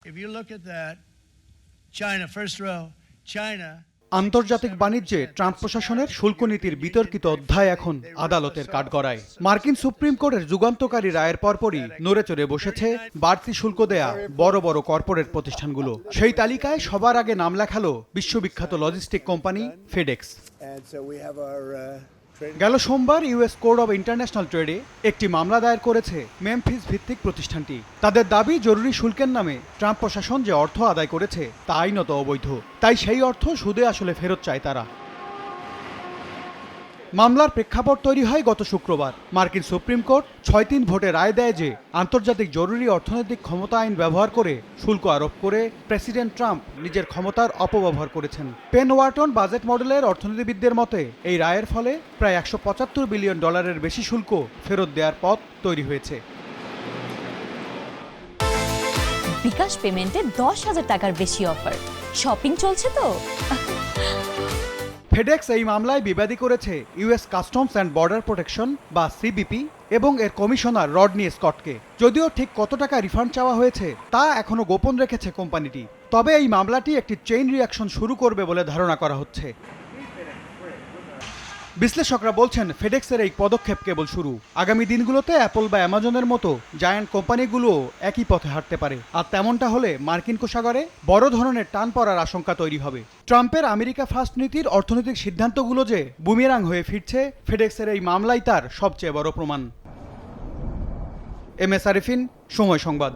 If you look at that, China, first row, China. আন্তর্জাতিক বাণিজ্যে Trump প্রশাসনের শুল্ক নীতির বিতর্কিত অধ্যায় এখন আদালতের কাঠগড়ায়। মার্কিন সুপ্রিম কোর্টের যুগান্তকারী রায়ের পরপরই নড়েচড়ে বসেছে বাড়তি শুল্ক দেয়া বড় বড় কর্পোরেট প্রতিষ্ঠানগুলো। সেই তালিকায় সবার আগে নাম লেখালো বিশ্ববিখ্যাত লজিস্টিক কোম্পানি ফেডেক্স। গেল সোমবার ইউএস কোর্ট অব ইন্টারন্যাশনাল ট্রেডে একটি মামলা দায়ের করেছে মেমফিস ভিত্তিক প্রতিষ্ঠানটি। তাদের দাবি, জরুরি শুল্কের নামে ট্রাম্প প্রশাসন যে অর্থ আদায় করেছে তা আইনত অবৈধ, তাই সেই অর্থ সুদে আসলে ফেরত চায় তারা। মামলার প্রেক্ষাপট তৈরি হয় গত শুক্রবার। মার্কিন সুপ্রিম কোর্ট ৬-৩ ভোটে রায় দেয় যে আন্তর্জাতিক জরুরি অর্থনৈতিক ক্ষমতা আইন ব্যবহার করে শুল্ক আরোপ করে প্রেসিডেন্ট ট্রাম্প নিজের ক্ষমতার অপব্যবহার করেছেন। পেন ওয়ার্টন বাজেট মডেলের অর্থনীতিবিদদের মতে এই রায়ের ফলে প্রায় $১৭৫ বিলিয়ন বেশি শুল্ক ফেরত দেওয়ার পথ তৈরি হয়েছে। বিকাশ পেমেন্টে ১০,০০০ টাকার বেশি অফার, শপিং চলছে তো। ফেডেক্স এই মামলায় বিবাদী করেছে US customs and border protection বা সিবিপি এবং এর কমিশনার রডনি স্কটকে। যদিও ঠিক কত টাকা রিফান্ড চাওয়া হয়েছে তা এখনো গোপন রেখেছে কোম্পানিটি। তবে এই মামলাটি একটি চেইন রিঅ্যাকশন শুরু করবে বলে ধারণা করা হচ্ছে। বিশ্লেষকরা বলছেন ফেডেক্সের এই পদক্ষেপ কেবল শুরু। আগামী দিনগুলোতে অ্যাপল বা অ্যামাজনের মতো জায়ান্ট কোম্পানিগুলো একই পথে হাঁটতে পারে, আর তেমনটা হলে মার্কিন কোষাগারে বড় ধরনের টান পড়ার আশঙ্কা তৈরি হবে। ট্রাম্পের আমেরিকা ফার্স্ট নীতির অর্থনৈতিক সিদ্ধান্তগুলো যে বুমেরাং হয়ে ফিরছে, ফেডেক্সের এই মামলাই তার সবচেয়ে বড় প্রমাণ। এম এস আরিফিন, সময় সংবাদ।